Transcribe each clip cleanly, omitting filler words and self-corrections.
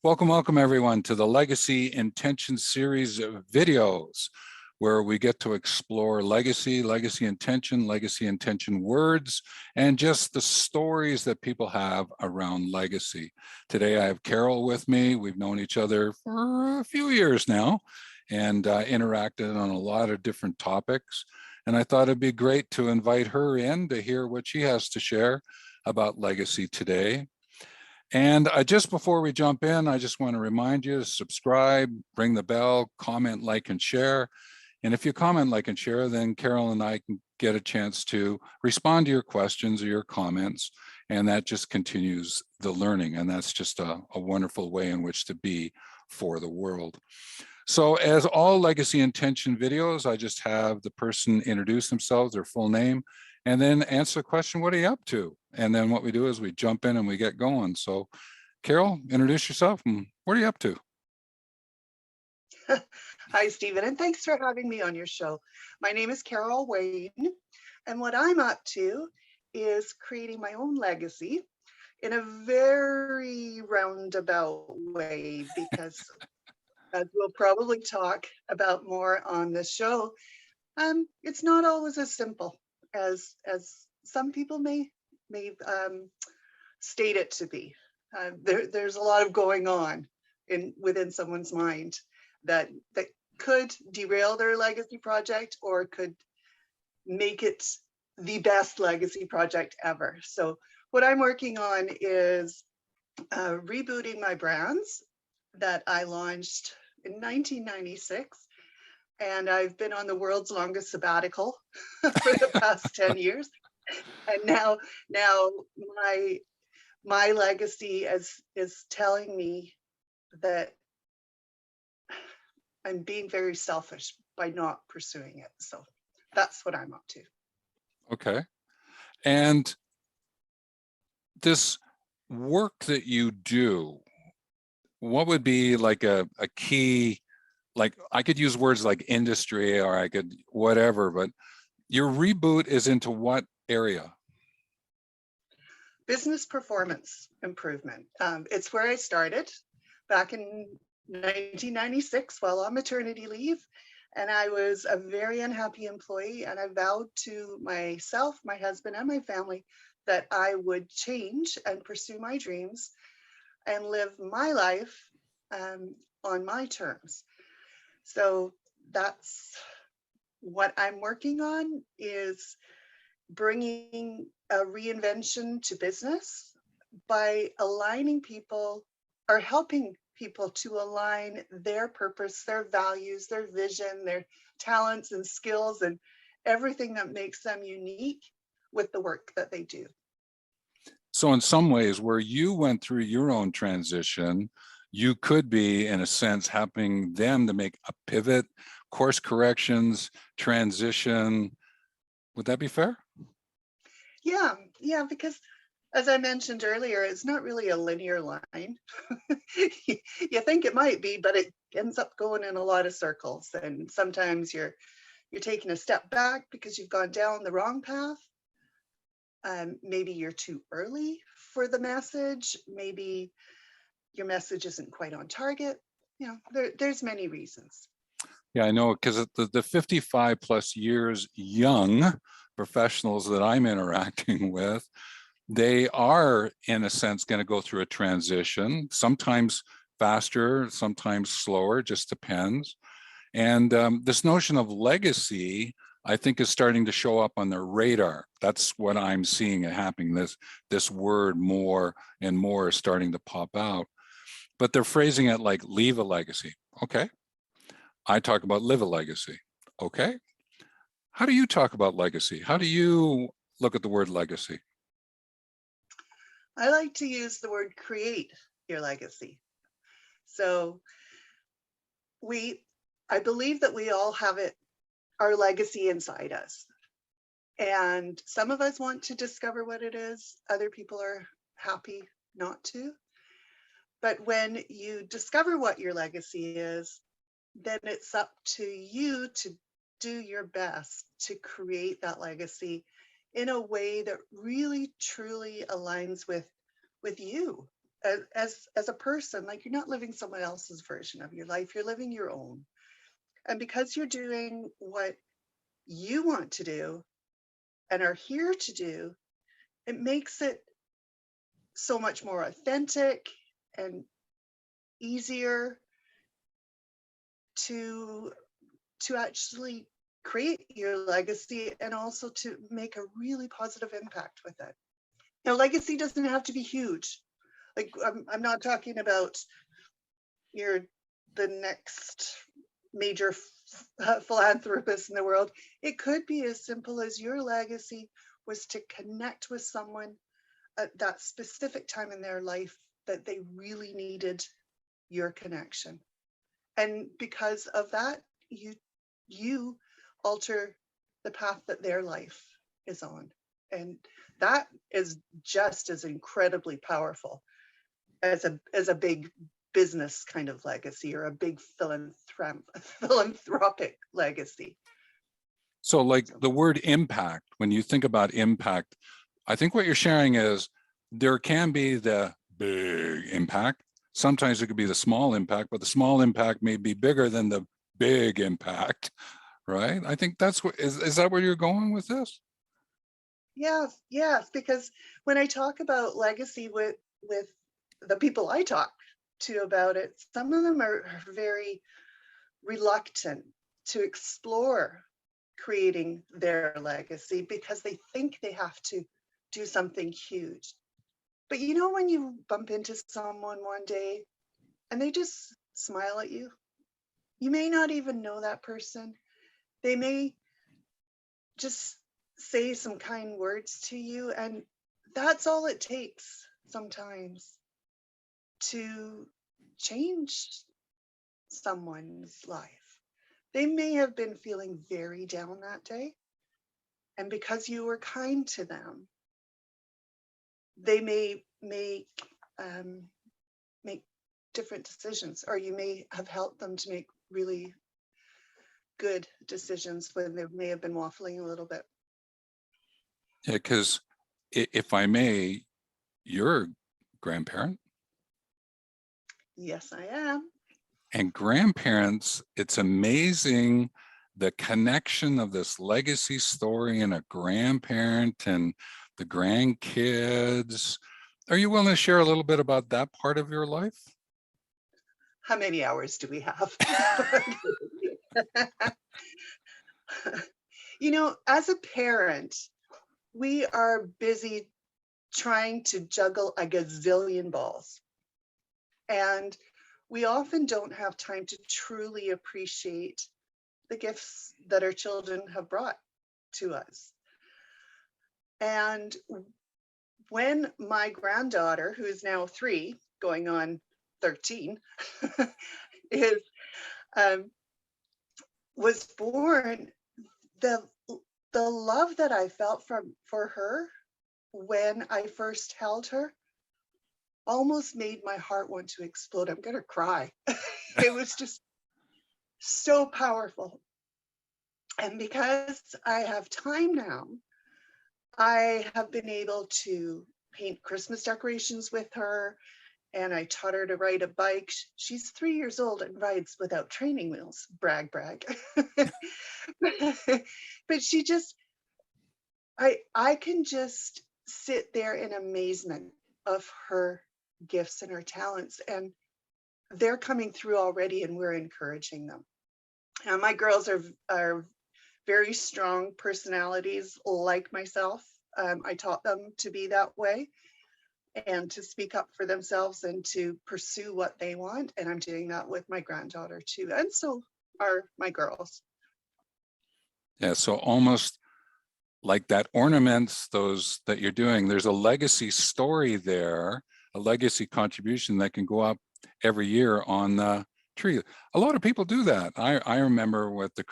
Welcome everyone to the Legacy Intention series of videos, where we get to explore legacy intention words, and just the stories that people have around legacy. Today I have Carol with me. We've known each other for a few years now and interacted on a lot of different topics. And I thought it'd be great to invite her in to hear what she has to share about legacy today. And just before we jump in, I just want to remind you to subscribe, ring the bell, comment, like, and share. And if you comment, like, and share, then Carol and I can get a chance to respond to your questions or your comments. And that just continues the learning. And that's just a wonderful way in which to be for the world. So as all legacy intention videos, I just have the person introduce themselves, their full name, and then answer the question, what are you up to? And then what we do is we jump in and we get going. So Carol, introduce yourself and what are you up to? Hi, Stephen, and thanks for having me on your show. My name is Carol Wain, and what I'm up to is creating my own legacy in a very roundabout way, because as we'll probably talk about more on the show, it's not always as simple as some people may state it to be. There's a lot of going on within someone's mind that could derail their legacy project or could make it the best legacy project ever. So what I'm working on is rebooting my brands that I launched in 1996. And I've been on the world's longest sabbatical for the past 10 years. And now my legacy is telling me that I'm being very selfish by not pursuing it. So that's what I'm up to. Okay. And this work that you do, what would be like a key, like I could use words like industry or I could whatever, but your reboot is into what area? Business performance improvement. It's where I started back in 1996 while on maternity leave. And I was a very unhappy employee. And I vowed to myself, my husband, and my family that I would change and pursue my dreams and live my life on my terms. So that's what I'm working on, is bringing a reinvention to business by aligning people or helping people to align their purpose, their values, their vision, their talents and skills and everything that makes them unique with the work that they do. So in some ways, where you went through your own transition, you could be, in a sense, helping them to make a pivot, course corrections, transition. Would that be fair? Yeah, because as I mentioned earlier, it's not really a linear line. You think it might be, but it ends up going in a lot of circles. And sometimes you're taking a step back because you've gone down the wrong path. Maybe you're too early for the message. Maybe your message isn't quite on target. You know, there's many reasons. Yeah, I know, because the 55 plus years young professionals that I'm interacting with, they are, in a sense, going to go through a transition, sometimes faster, sometimes slower, just depends. And this notion of legacy, I think, is starting to show up on their radar. That's what I'm seeing happening. This word more and more is starting to pop out. But they're phrasing it like leave a legacy. Okay. I talk about live a legacy. Okay. How do you talk about legacy? How do you look at the word legacy? I like to use the word create your legacy. So I believe that we all have our legacy inside us. And some of us want to discover what it is. Other people are happy not to. But when you discover what your legacy is, then it's up to you to do your best to create that legacy in a way that really truly aligns with you as a person, like you're not living someone else's version of your life, you're living your own. And because you're doing what you want to do and are here to do, it makes it so much more authentic and easier to actually create your legacy and also to make a really positive impact with it. Now, legacy doesn't have to be huge. Like I'm not talking about you're the next major philanthropist in the world. It could be as simple as your legacy was to connect with someone at that specific time in their life that they really needed your connection. And because of that, you alter the path that their life is on. And that is just as incredibly powerful as a big business kind of legacy or a big philanthropic legacy. So like the word impact, when you think about impact, I think what you're sharing is there can be the big impact. Sometimes it could be the small impact, but the small impact may be bigger than the big impact, right? I think that's what, is that where you're going with this? Yes, because when I talk about legacy with the people I talk to about it, some of them are very reluctant to explore creating their legacy because they think they have to do something huge. But you know, when you bump into someone one day and they just smile at you, you may not even know that person. They may just say some kind words to you, and that's all it takes sometimes to change someone's life. They may have been feeling very down that day, and because you were kind to them, they may make different decisions, or you may have helped them to make really good decisions when they may have been waffling a little bit. Yeah, because if I may, you're a grandparent. Yes, I am. And grandparents, it's amazing the connection of this legacy story and a grandparent and the grandkids. Are you willing to share a little bit about that part of your life? How many hours do we have? You know, as a parent, we are busy trying to juggle a gazillion balls. And we often don't have time to truly appreciate the gifts that our children have brought to us. And when my granddaughter, who is now 3, going on 13, is was born, the love that I felt for her when I first held her almost made my heart want to explode. I'm gonna cry. It was just so powerful. And because I have time now, I have been able to paint Christmas decorations with her, and I taught her to ride a bike. She's 3 years old and rides without training wheels. Brag, brag. But she just, I can just sit there in amazement of her gifts and her talents, and they're coming through already, and we're encouraging them. Now, my girls are very strong personalities like myself. I taught them to be that way and to speak up for themselves and to pursue what they want. And I'm doing that with my granddaughter too. And so are my girls. Yeah, so almost like that ornaments those that you're doing, there's a legacy story there, a legacy contribution that can go up every year on the tree. A lot of people do that. I remember with the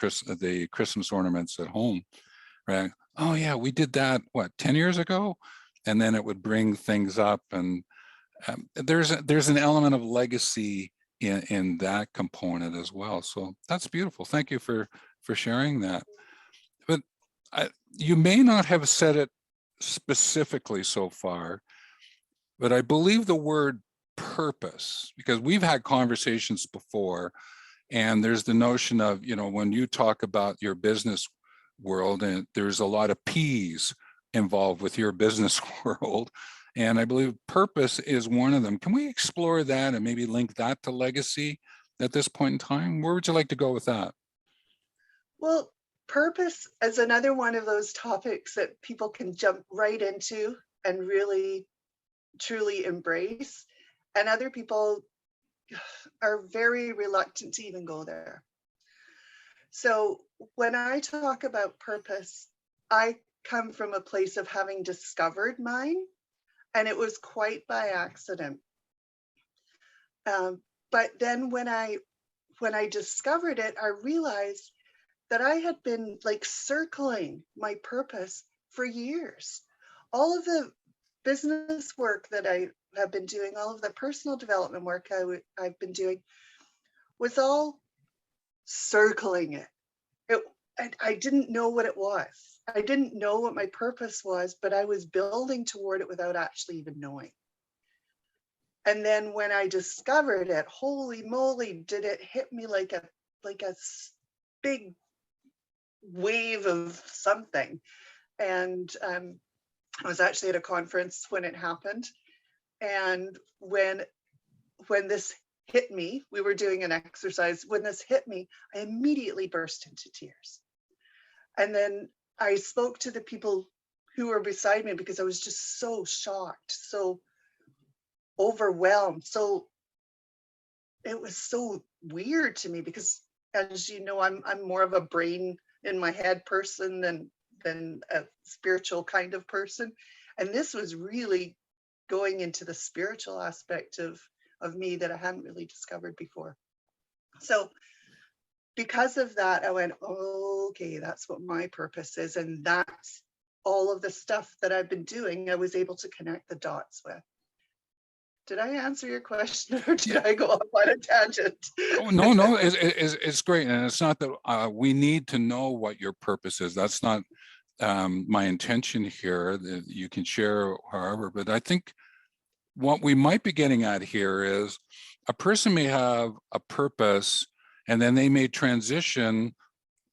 Christmas ornaments at home, right? Oh yeah, we did that, what, 10 years ago? And then it would bring things up, and there's an element of legacy in that component as well. So that's beautiful. Thank you for sharing that. But you may not have said it specifically so far, but I believe the word purpose? Because we've had conversations before, and there's the notion of, when you talk about your business world, and there's a lot of P's involved with your business world. And I believe purpose is one of them. Can we explore that and maybe link that to legacy at this point in time? Where would you like to go with that? Well, purpose is another one of those topics that people can jump right into and really truly embrace. And other people are very reluctant to even go there. So when I talk about purpose, I come from a place of having discovered mine, and it was quite by accident. But then when I discovered it, I realized that I had been like circling my purpose for years. All of the business work that I have been doing, all of the personal development work I've been doing was all circling it. I didn't know what it was. I didn't know what my purpose was, but I was building toward it without actually even knowing. And then when I discovered it, holy moly, did it hit me like a big wave of something. And I was actually at a conference when it happened. And when this hit me, we were doing an exercise. When this hit me, I immediately burst into tears. And then I spoke to the people who were beside me because I was just so shocked, so overwhelmed. So it was so weird to me because, as you know, I'm more of a brain in my head person than a spiritual kind of person. And this was really going into the spiritual aspect of me that I hadn't really discovered before. So because of that, I went, okay, that's what my purpose is. And that's all of the stuff that I've been doing, I was able to connect the dots with. Did I answer your question, or did I go off on a tangent? Oh, no, it's great. And it's not that we need to know what your purpose is. That's not my intention here. That you can share however, but I think what we might be getting at here is a person may have a purpose, and then they may transition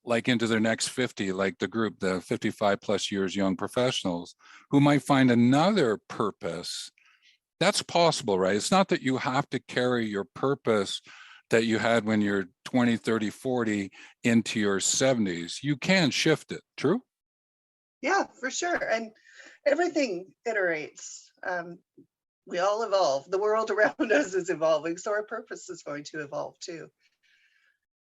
like into their next 50, like the group, the 55 plus years young professionals, who might find another purpose. That's possible, right? It's not that you have to carry your purpose that you had when you're 20, 30, 40 into your 70s. You can shift it, true? Yeah, for sure. And everything iterates. We all evolve. The world around us is evolving, so our purpose is going to evolve too.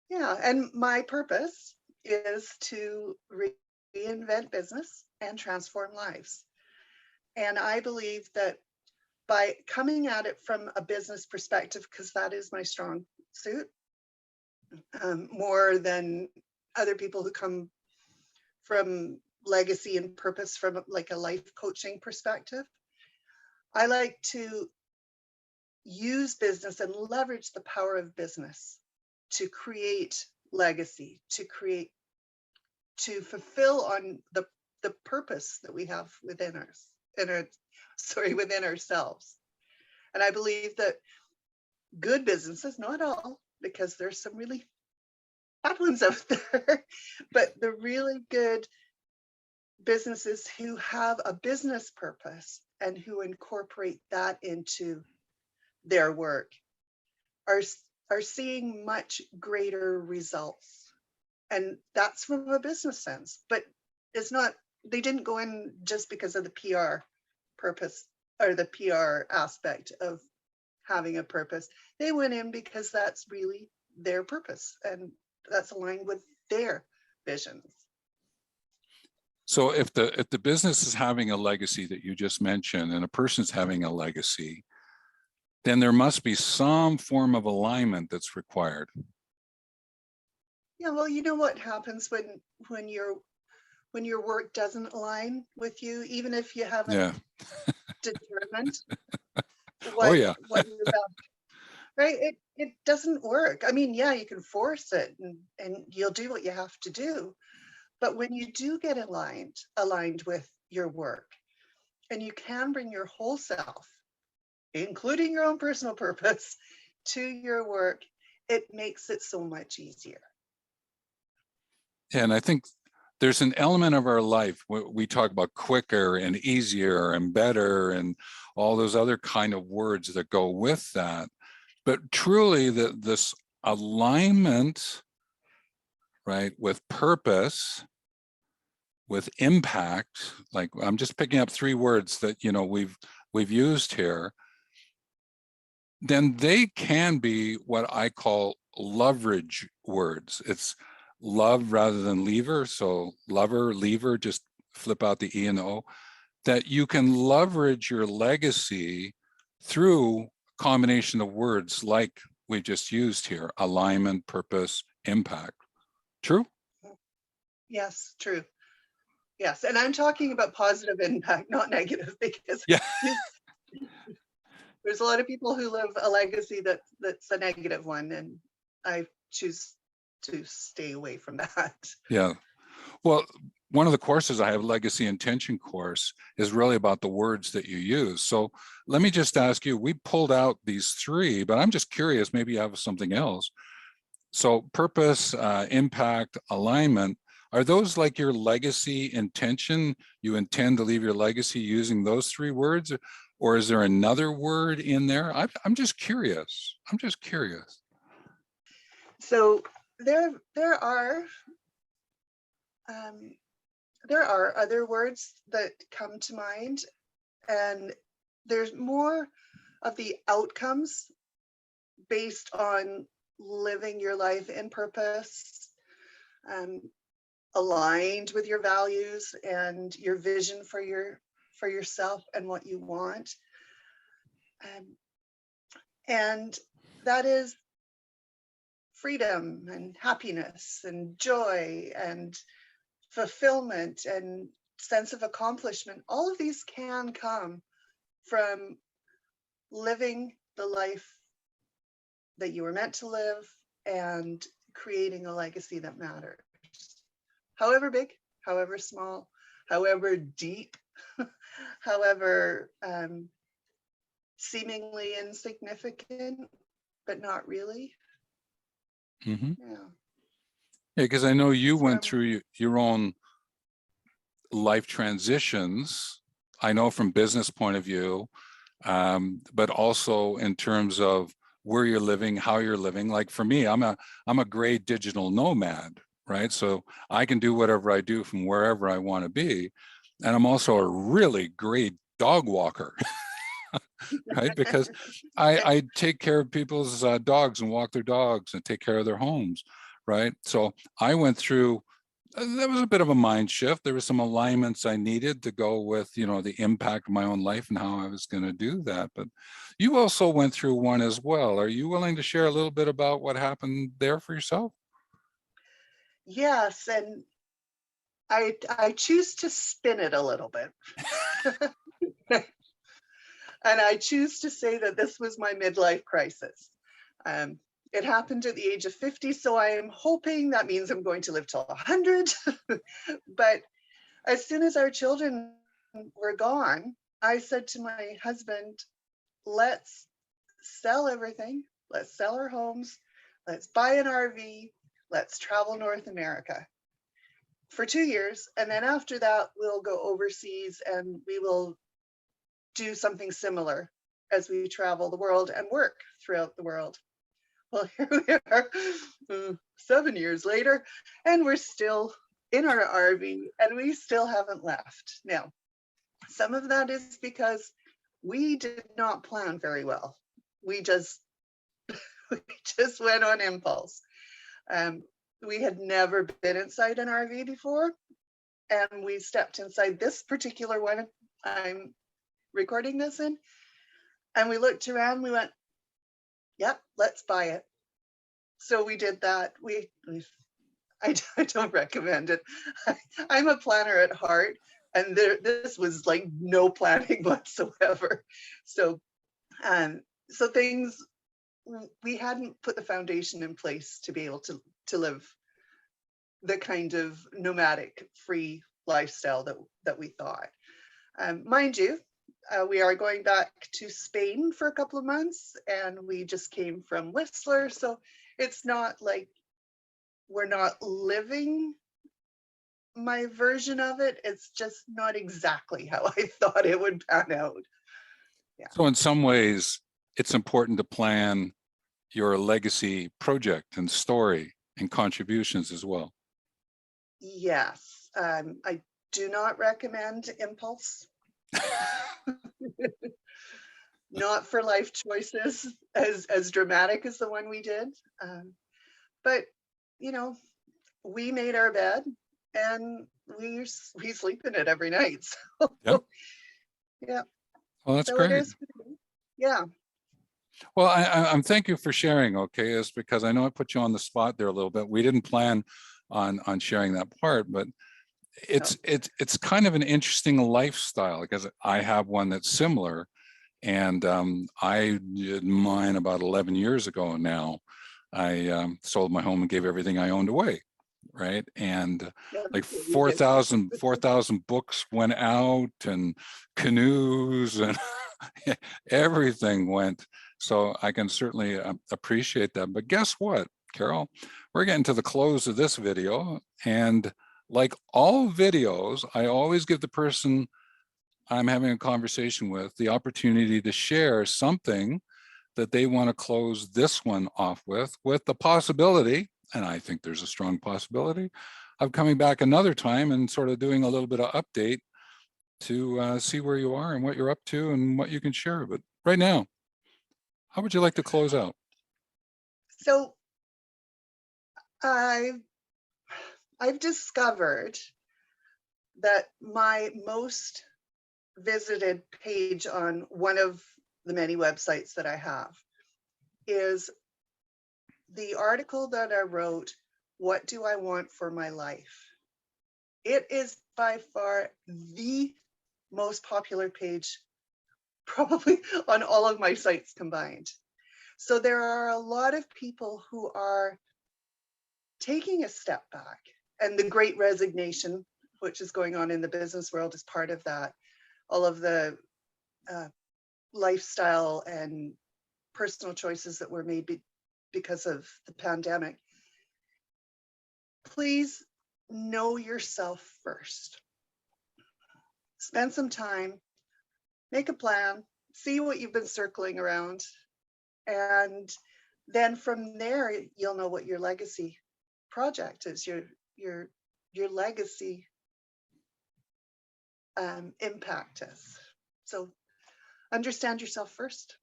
Yeah, and my purpose is to reinvent business and transform lives. And I believe that by coming at it from a business perspective, because that is my strong suit, more than other people who come from legacy and purpose from like a life coaching perspective, I like to use business and leverage the power of business to create legacy, to fulfill on the purpose that we have within within ourselves. And I believe that good businesses, not all, because there's some really bad ones out there, but the really good businesses who have a business purpose and who incorporate that into their work are seeing much greater results. And that's from a business sense, but it's not, they didn't go in just because of the PR purpose or the PR aspect of having a purpose. They went in because that's really their purpose and that's aligned with their visions. So if the business is having a legacy that you just mentioned, and a person's having a legacy, then there must be some form of alignment that's required. Yeah, well, you know what happens when your work doesn't align with you, even if you haven't determined what you're about, right? It doesn't work. I mean, yeah, you can force it and you'll do what you have to do. But when you do get aligned with your work, and you can bring your whole self including your own personal purpose, to your work, it makes it so much easier. And I think there's an element of our life where we talk about quicker and easier and better and all those other kind of words that go with that. But truly, this alignment, right, with purpose, with impact, like I'm just picking up 3 words that, you know, we've used here, then they can be what I call Loverage words. It's love rather than lever. So lover, lever, just flip out the E and the O, that you can leverage your legacy through a combination of words like we just used here: alignment, purpose, impact. True? Yes, true. Yes, and I'm talking about positive impact, not negative, because Yeah. there's a lot of people who live a legacy that's a negative one, and I choose to stay away from that. Yeah. Well, one of the courses I have, Legacy Intention course, is really about the words that you use. So let me just ask you, we pulled out these 3, but I'm just curious, maybe you have something else. So purpose, impact, alignment, are those like your legacy intention? You intend to leave your legacy using those 3 words? Or is there another word in there? I'm just curious. I'm just curious. So there are other words that come to mind, and there's more of the outcomes based on living your life in purpose, aligned with your values and your vision for yourself and what you want. And that is freedom and happiness and joy and fulfillment and sense of accomplishment. All of these can come from living the life that you were meant to live and creating a legacy that matters. However big, however small, however deep, however seemingly insignificant, but not really. Mm-hmm. Yeah. Yeah, because I know you That's went through your own life transitions. I know from business point of view, but also in terms of where you're living, how you're living. Like for me, I'm a great digital nomad, right? So I can do whatever I do from wherever I want to be. And I'm also a really great dog walker, right? Because I take care of people's dogs and walk their dogs and take care of their homes, right? So I went through, that was a bit of a mind shift. There were some alignments I needed to go with, you know, the impact of my own life and how I was going to do that. But you also went through one as well. Are you willing to share a little bit about what happened there for yourself? Yes, and I choose to spin it a little bit. And I choose to say that this was my midlife crisis. It happened at the age of 50, so I am hoping that means I'm going to live till 100. But as soon as our children were gone, I said to my husband, let's sell everything. Let's sell our homes. Let's buy an RV. Let's travel North America for 2 years. And then after that, we'll go overseas and we will do something similar as we travel the world and work throughout the world. Well, here we are 7 years later, and we're still in our RV and we still haven't left. Now, some of that is because we did not plan very well. We just went on impulse. We had never been inside an RV before, and we stepped inside this particular one I'm recording this in, and we looked around, we went, yep, let's buy it. So we did that. I don't recommend it. I'm a planner at heart, and this was like no planning whatsoever. So things, we hadn't put the foundation in place to be able to live the kind of nomadic free lifestyle that we thought. Mind you, We are going back to Spain for a couple of months, and we just came from Whistler. So it's not like we're not living my version of it. It's just not exactly how I thought it would pan out. So in some ways, it's important to plan your legacy project and story and contributions as well. Yes, I do not recommend impulse. Not for life choices as dramatic as the one we did. But, you know, we made our bed and we sleep in it every night. So, Yep. yeah. Well, that's So great. it is. Yeah. Well, I'm thank you for sharing. Okay, is because I know I put you on the spot there a little bit. We didn't plan on sharing that part, but it's kind of an interesting lifestyle because I have one that's similar, and I did mine about 11 years ago now. I sold my home and gave everything I owned away, right? And Yeah, like that's what we did. 4,000 books went out, and canoes and everything went. So I can certainly appreciate that. But guess what, Carol? We're getting to the close of this video. And like all videos, I always give the person I'm having a conversation with the opportunity to share something that they want to close this one off with the possibility, and I think there's a strong possibility, of coming back another time and sort of doing a little bit of update to see where you are and what you're up to and what you can share. But right now, how would you like to close out? So I've discovered that my most visited page on one of the many websites that I have is the article that I wrote, "What do I want for my life?" It is by far the most popular page probably on all of my sites combined. So there are a lot of people who are taking a step back, and the great resignation, which is going on in the business world, is part of that. All of the lifestyle and personal choices that were made because of the pandemic. Please know yourself first. Spend some time, make a plan, see what you've been circling around, and then from there you'll know what your legacy project is, your legacy impact is. So understand yourself first,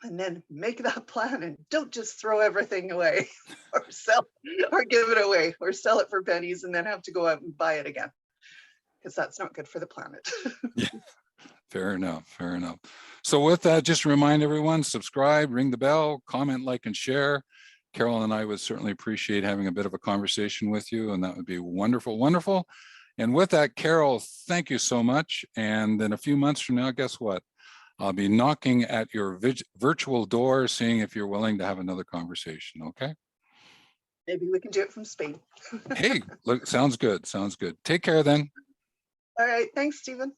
and then make that plan, and don't just throw everything away or sell or give it away or sell it for pennies and then have to go out and buy it again, because that's not good for the planet. Yeah, fair enough. Fair enough. So with that, just remind everyone, subscribe, ring the bell, comment, like, and share. Carol and I would certainly appreciate having a bit of a conversation with you, and that would be wonderful, wonderful. And with that, Carol, thank you so much. And in a few months from now, guess what? I'll be knocking at your virtual door, seeing if you're willing to have another conversation, okay? Maybe we can do it from Spain. Hey, look, sounds good, sounds good. Take care then. All right, thanks, Stephen.